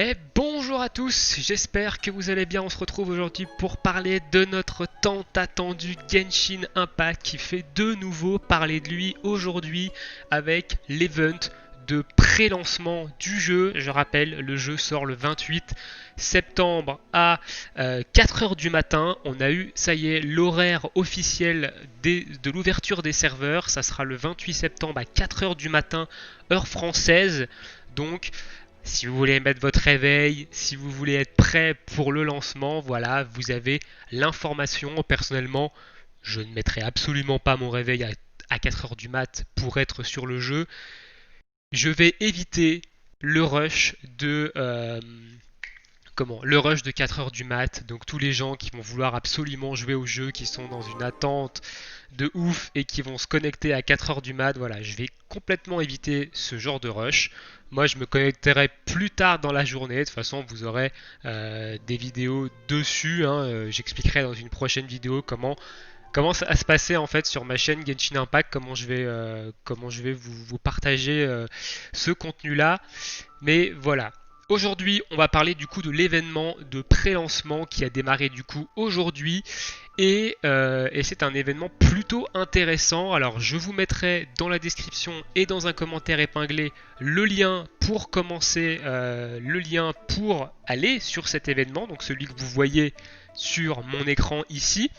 Et bonjour à tous, j'espère que vous allez bien. On se retrouve aujourd'hui pour parler de notre tant attendu Genshin Impact qui fait de nouveau parler de lui aujourd'hui avec l'event de pré-lancement du jeu. Je rappelle, le jeu sort le 28 septembre à 4h du matin. On a eu, ça y est, l'horaire officiel de l'ouverture des serveurs. Ça sera le 28 septembre à 4h du matin, heure française. Donc, si vous voulez mettre votre réveil, si vous voulez être prêt pour le lancement, voilà, vous avez l'information. Personnellement, je ne mettrai absolument pas mon réveil à 4h du mat pour être sur le jeu. Je vais éviter le rush de 4h du mat, donc tous les gens qui vont vouloir absolument jouer au jeu, qui sont dans une attente de ouf et qui vont se connecter à 4h du mat, voilà, je vais complètement éviter ce genre de rush. Moi, je me connecterai plus tard dans la journée. De toute façon, vous aurez des vidéos dessus, hein. J'expliquerai dans une prochaine vidéo comment ça va se passer en fait sur ma chaîne Genshin Impact, comment je vais vous partager ce contenu-là. Mais voilà. Aujourd'hui, on va parler du coup de l'événement de pré-lancement qui a démarré du coup aujourd'hui et c'est un événement plutôt intéressant. Alors je vous mettrai dans la description et dans un commentaire épinglé le lien pour commencer, le lien pour aller sur cet événement, donc celui que vous voyez sur mon écran ici.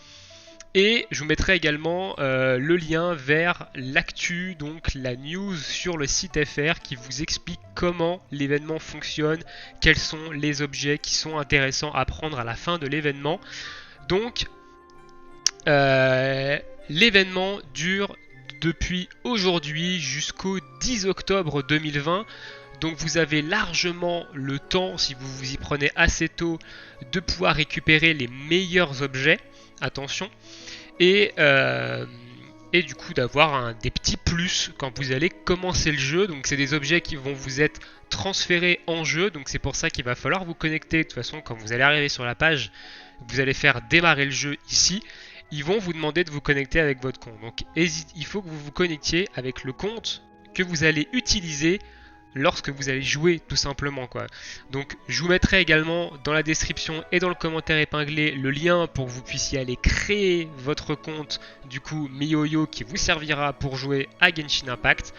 Et je vous mettrai également le lien vers l'actu, donc la news sur le site FR qui vous explique comment l'événement fonctionne, quels sont les objets qui sont intéressants à prendre à la fin de l'événement. Donc l'événement dure depuis aujourd'hui jusqu'au 10 octobre 2020. Donc vous avez largement le temps, si vous vous y prenez assez tôt, de pouvoir récupérer les meilleurs objets. Attention. Et, euh, et du coup d'avoir des petits plus quand vous allez commencer le jeu. Donc c'est des objets qui vont vous être transférés en jeu. Donc c'est pour ça qu'il va falloir vous connecter. De toute façon, quand vous allez arriver sur la page, vous allez faire démarrer le jeu ici. Ils vont vous demander de vous connecter avec votre compte. Donc il faut que vous vous connectiez avec le compte que vous allez utiliser lorsque vous allez jouer tout simplement quoi. Donc je vous mettrai également dans la description et dans le commentaire épinglé le lien pour que vous puissiez aller créer votre compte du coup MiYoYo qui vous servira pour jouer à Genshin Impact.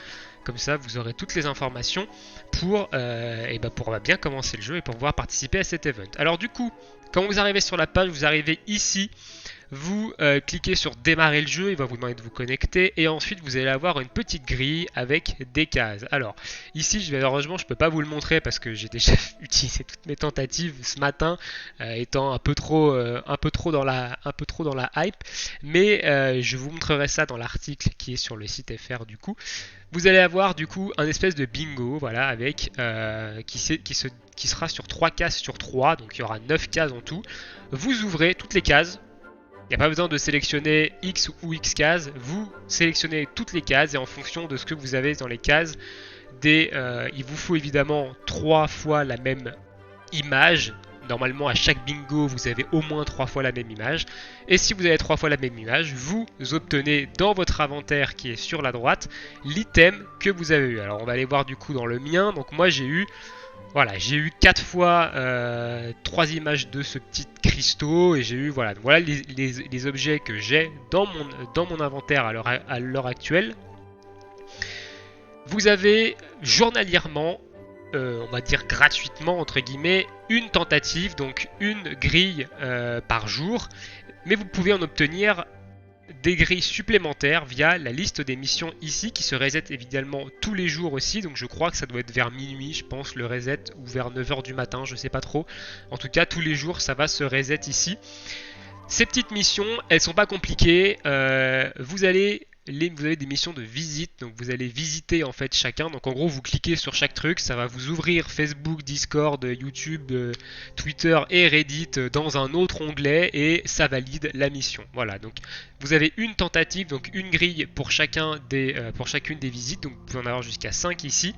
Comme ça vous aurez toutes les informations pour bien commencer le jeu et pour pouvoir participer à cet event. Alors du coup, quand vous arrivez sur la page, vous arrivez ici. Vous cliquez sur démarrer le jeu, il va vous demander de vous connecter et ensuite vous allez avoir une petite grille avec des cases. Alors ici, malheureusement, je ne peux pas vous le montrer parce que j'ai déjà utilisé toutes mes tentatives ce matin, étant un peu trop dans la hype. Mais je vous montrerai ça dans l'article qui est sur le site FR du coup. Vous allez avoir du coup un espèce de bingo, voilà, avec qui sera sur 3 cases sur 3, donc il y aura 9 cases en tout. Vous ouvrez toutes les cases. Il n'y a pas besoin de sélectionner X ou X cases, vous sélectionnez toutes les cases et en fonction de ce que vous avez dans les cases, il vous faut évidemment 3 fois la même image. Normalement à chaque bingo vous avez au moins 3 fois la même image. Et si vous avez 3 fois la même image, vous obtenez dans votre inventaire qui est sur la droite l'item que vous avez eu. Alors on va aller voir du coup dans le mien. Donc moi j'ai eu 4 fois 3 images de ce petit cristaux et j'ai eu voilà les objets que j'ai dans mon inventaire à l'heure actuelle. Vous avez journalièrement, on va dire gratuitement entre guillemets, une tentative, donc une grille par jour, mais vous pouvez en obtenir des grilles supplémentaires via la liste des missions ici qui se reset évidemment tous les jours aussi. Donc je crois que ça doit être vers minuit, je pense, le reset, ou vers 9h du matin, je sais pas trop. En tout cas, tous les jours, ça va se reset ici. Ces petites missions, elles sont pas compliquées. Vous avez des missions de visite, donc vous allez visiter en fait chacun. Donc en gros, vous cliquez sur chaque truc, ça va vous ouvrir Facebook, Discord, YouTube, Twitter et Reddit dans un autre onglet et ça valide la mission. Voilà, donc vous avez une tentative, donc une grille pour chacune des visites, donc vous pouvez en avoir jusqu'à 5 ici.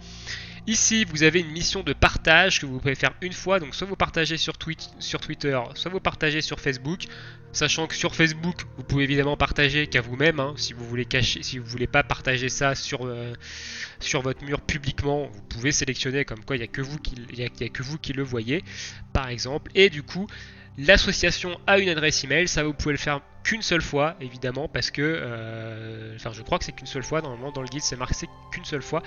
Ici, vous avez une mission de partage que vous pouvez faire une fois. Donc, soit vous partagez sur Twitter, soit vous partagez sur Facebook. Sachant que sur Facebook, vous pouvez évidemment partager qu'à vous-même. Hein, si vous voulez cacher, si vous voulez pas partager ça sur votre mur publiquement, vous pouvez sélectionner comme quoi il n'y a que vous qui le voyez, par exemple. Et du coup, l'association a une adresse email. Ça, vous pouvez le faire qu'une seule fois, évidemment, parce que, je crois que c'est qu'une seule fois. Normalement, dans le guide, c'est marqué qu'une seule fois.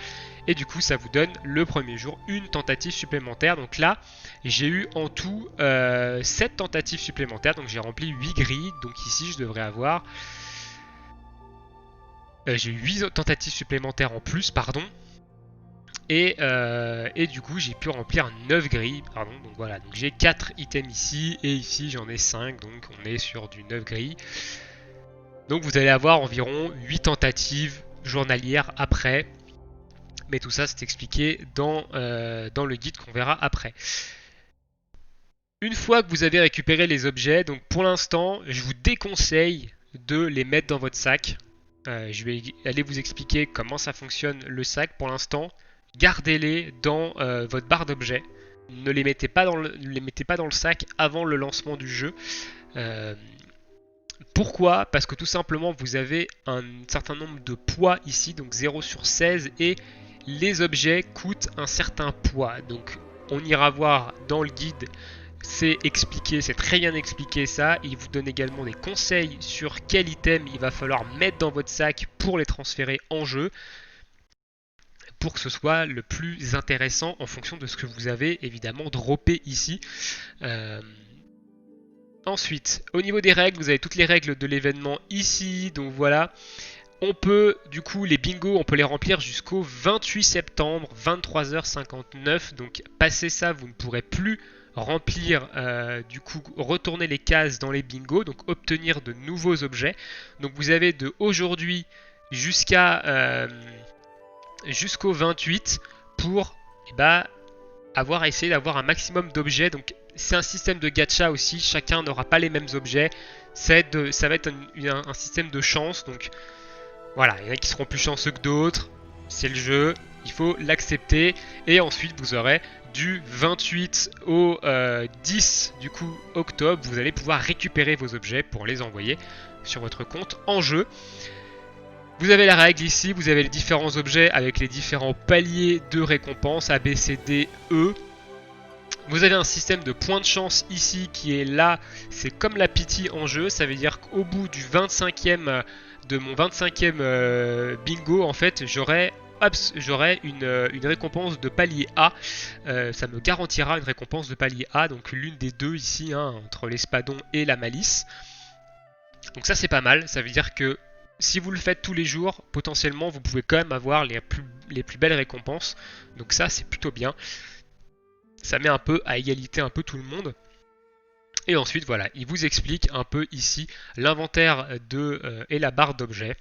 Et du coup, ça vous donne le premier jour une tentative supplémentaire. Donc là, j'ai eu en tout 7 tentatives supplémentaires. Donc j'ai rempli 8 grilles. Donc ici, je devrais avoir... j'ai eu 8 tentatives supplémentaires en plus, pardon. Et du coup, j'ai pu remplir 9 grilles. Pardon, donc voilà. Donc j'ai 4 items ici. Et ici, j'en ai 5. Donc on est sur du 9 grilles. Donc vous allez avoir environ 8 tentatives journalières après. Mais tout ça, c'est expliqué dans le guide qu'on verra après. Une fois que vous avez récupéré les objets, donc pour l'instant, je vous déconseille de les mettre dans votre sac. Je vais aller vous expliquer comment ça fonctionne le sac pour l'instant. Gardez-les dans votre barre d'objets. Ne les mettez pas dans le sac avant le lancement du jeu. Pourquoi? Parce que tout simplement vous avez un certain nombre de poids ici, donc 0 sur 16, et les objets coûtent un certain poids. Donc on ira voir dans le guide, c'est expliqué, c'est très bien expliqué ça. Il vous donne également des conseils sur quel item il va falloir mettre dans votre sac pour les transférer en jeu, pour que ce soit le plus intéressant en fonction de ce que vous avez évidemment droppé ici. Ensuite, au niveau des règles, vous avez toutes les règles de l'événement ici, donc voilà. On peut, du coup, les bingos, on peut les remplir jusqu'au 28 septembre, 23h59. Donc, passé ça, vous ne pourrez plus remplir, du coup, retourner les cases dans les bingos, donc obtenir de nouveaux objets. Donc, vous avez de aujourd'hui jusqu'au 28 pour essayé d'avoir un maximum d'objets. Donc, c'est un système de gacha aussi, chacun n'aura pas les mêmes objets. Ça va être un système de chance, donc voilà, il y en a qui seront plus chanceux que d'autres, c'est le jeu, il faut l'accepter. Et ensuite vous aurez du 28 au 10 du coup octobre, vous allez pouvoir récupérer vos objets pour les envoyer sur votre compte en jeu. Vous avez la règle ici, vous avez les différents objets avec les différents paliers de récompense A, B, C, D, E. Vous avez un système de points de chance ici qui est là, c'est comme la pity en jeu, ça veut dire qu'au bout du 25e de mon 25e bingo, en fait, j'aurai une récompense de palier A. Ça me garantira une récompense de palier A, donc l'une des deux ici, hein, entre l'espadon et la malice. Donc ça c'est pas mal, ça veut dire que si vous le faites tous les jours, potentiellement vous pouvez quand même avoir les plus belles récompenses. Donc ça c'est plutôt bien. Ça met un peu à égalité un peu tout le monde. Et ensuite, voilà, il vous explique un peu ici l'inventaire et la barre d'objets.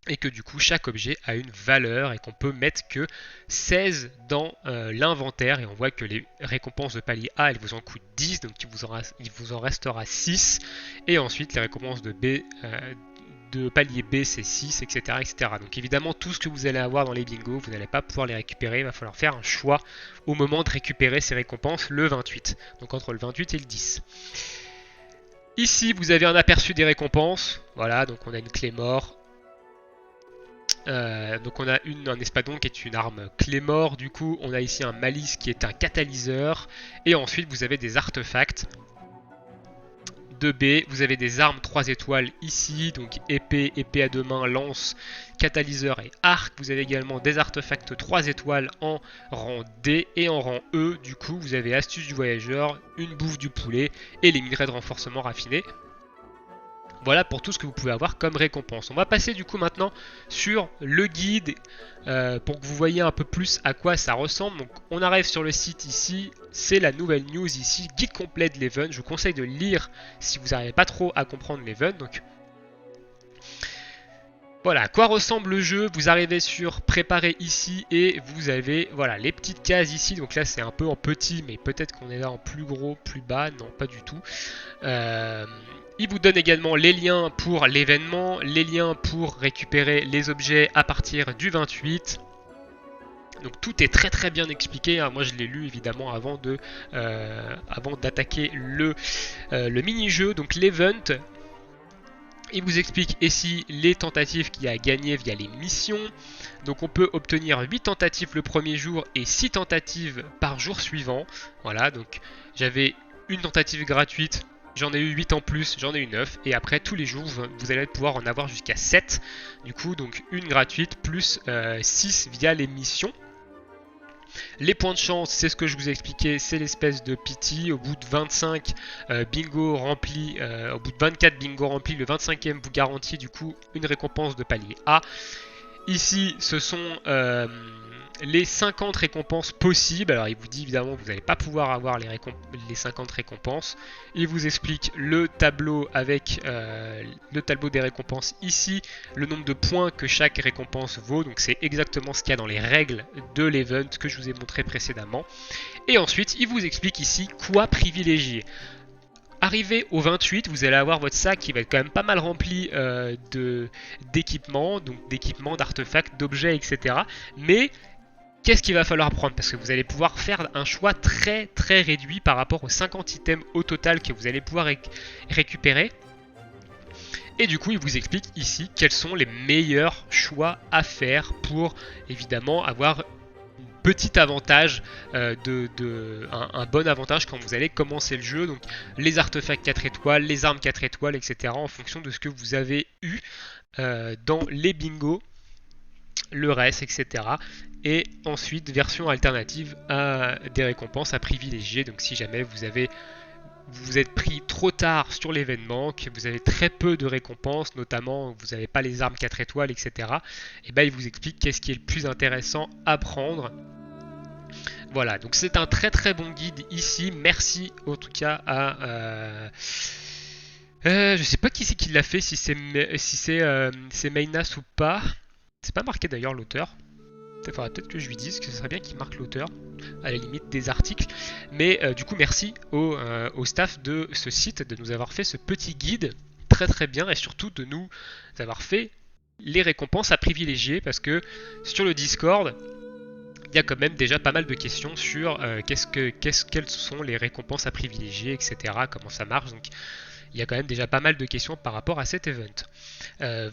Et que du coup, chaque objet a une valeur et qu'on peut mettre que 16 dans l'inventaire. Et on voit que les récompenses de palier A, elles vous en coûtent 10, donc il vous en restera 6. Et ensuite, les récompenses de palier B, c'est 6, etc., etc. Donc évidemment, tout ce que vous allez avoir dans les bingos, vous n'allez pas pouvoir les récupérer. Il va falloir faire un choix au moment de récupérer ces récompenses le 28. Donc entre le 28 et le 10. Ici, vous avez un aperçu des récompenses. Voilà, donc on a une clé mort. Donc on a un espadon qui est une arme clé mort. Du coup, on a ici un malice qui est un catalyseur. Et ensuite, vous avez des artefacts. 2B, vous avez des armes 3 étoiles ici, donc épée, épée à deux mains, lance, catalyseur et arc. Vous avez également des artefacts 3 étoiles en rang D et en rang E. Du coup, vous avez astuce du voyageur, une bouffe du poulet et les minerais de renforcement raffinés. Voilà pour tout ce que vous pouvez avoir comme récompense. On va passer du coup maintenant sur le guide pour que vous voyez un peu plus à quoi ça ressemble. Donc on arrive sur le site ici, c'est la nouvelle news ici, guide complet de l'event. Je vous conseille de lire si vous n'arrivez pas trop à comprendre l'event. Donc voilà à quoi ressemble le jeu. Vous arrivez sur préparer ici et vous avez voilà les petites cases ici. Donc là c'est un peu en petit, mais peut-être qu'on est là en plus gros, plus bas. Non, pas du tout. Il vous donne également les liens pour l'événement, les liens pour récupérer les objets à partir du 28. Donc tout est très très bien expliqué, hein. Moi je l'ai lu évidemment avant d'attaquer le mini-jeu, donc l'event. Il vous explique ici les tentatives qu'il y a à gagner via les missions. Donc on peut obtenir 8 tentatives le premier jour et 6 tentatives par jour suivant. Voilà, donc j'avais une tentative gratuite, j'en ai eu 8 en plus, j'en ai eu 9. Et après tous les jours, vous allez pouvoir en avoir jusqu'à 7. Du coup, donc une gratuite plus 6 via les missions. Les points de chance, c'est ce que je vous ai expliqué, c'est l'espèce de pity. Au bout de 25 bingo remplis, au bout de 24 bingo remplis, le 25e vous garantit du coup une récompense de palier A. Ici, ce sont les 50 récompenses possibles. Alors, il vous dit évidemment que vous n'allez pas pouvoir avoir les 50 récompenses. Il vous explique le tableau avec le tableau des récompenses ici, le nombre de points que chaque récompense vaut. Donc, c'est exactement ce qu'il y a dans les règles de l'event que je vous ai montré précédemment. Et ensuite, il vous explique ici quoi privilégier. Arrivé au 28, vous allez avoir votre sac qui va être quand même pas mal rempli d'équipements, donc d'équipements, d'artefacts, d'objets, etc. Mais qu'est-ce qu'il va falloir prendre? Parce que vous allez pouvoir faire un choix très très réduit par rapport aux 50 items au total que vous allez pouvoir récupérer. Et du coup, il vous explique ici quels sont les meilleurs choix à faire pour évidemment avoir petit avantage, un bon avantage quand vous allez commencer le jeu. Donc les artefacts 4 étoiles, les armes 4 étoiles, etc. en fonction de ce que vous avez eu dans les bingos, le reste, etc. Et ensuite, version alternative à des récompenses à privilégier. Donc si jamais vous êtes pris trop tard sur l'événement, que vous avez très peu de récompenses, notamment vous n'avez pas les armes 4 étoiles, etc. Et ben il vous explique qu'est-ce qui est le plus intéressant à prendre. Voilà, donc c'est un très très bon guide ici. Merci en tout cas à... je sais pas qui c'est qui l'a fait, si c'est Mainas ou pas. C'est pas marqué d'ailleurs l'auteur. Il faudra peut-être que je lui dise que ce serait bien qu'il marque l'auteur, à la limite des articles. Mais du coup, merci au staff de ce site de nous avoir fait ce petit guide très très bien et surtout de nous avoir fait les récompenses à privilégier parce que sur le Discord, il y a quand même déjà pas mal de questions sur quelles sont les récompenses à privilégier, etc. Comment ça marche. Donc il y a quand même déjà pas mal de questions par rapport à cet event.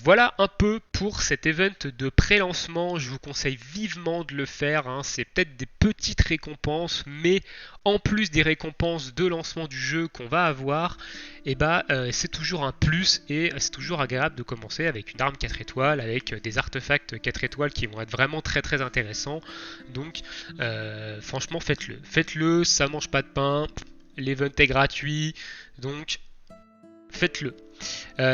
Voilà un peu pour cet event de pré-lancement. Je vous conseille vivement de le faire, hein. C'est peut-être des petites récompenses, mais en plus des récompenses de lancement du jeu qu'on va avoir, et c'est toujours un plus et c'est toujours agréable de commencer avec une arme 4 étoiles, avec des artefacts 4 étoiles qui vont être vraiment très très intéressants. Donc franchement faites-le. Faites-le, ça mange pas de pain, l'event est gratuit, donc faites-le.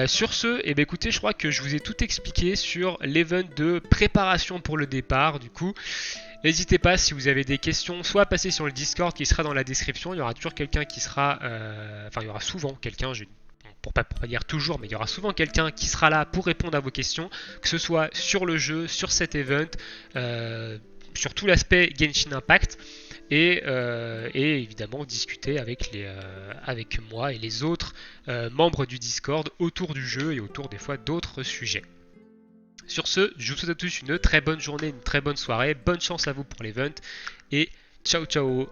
Sur ce, écoutez, je crois que je vous ai tout expliqué sur l'event de préparation pour le départ. Du coup, n'hésitez pas si vous avez des questions, soit à passer sur le Discord qui sera dans la description. Il y aura toujours quelqu'un qui sera, il y aura souvent quelqu'un, pour pas dire toujours, mais il y aura souvent quelqu'un qui sera là pour répondre à vos questions, que ce soit sur le jeu, sur cet event, sur tout l'aspect Genshin Impact. Et évidemment discuter avec moi et les autres membres du Discord autour du jeu et autour des fois d'autres sujets. Sur ce, je vous souhaite à tous une très bonne journée, une très bonne soirée, bonne chance à vous pour l'event et ciao ciao.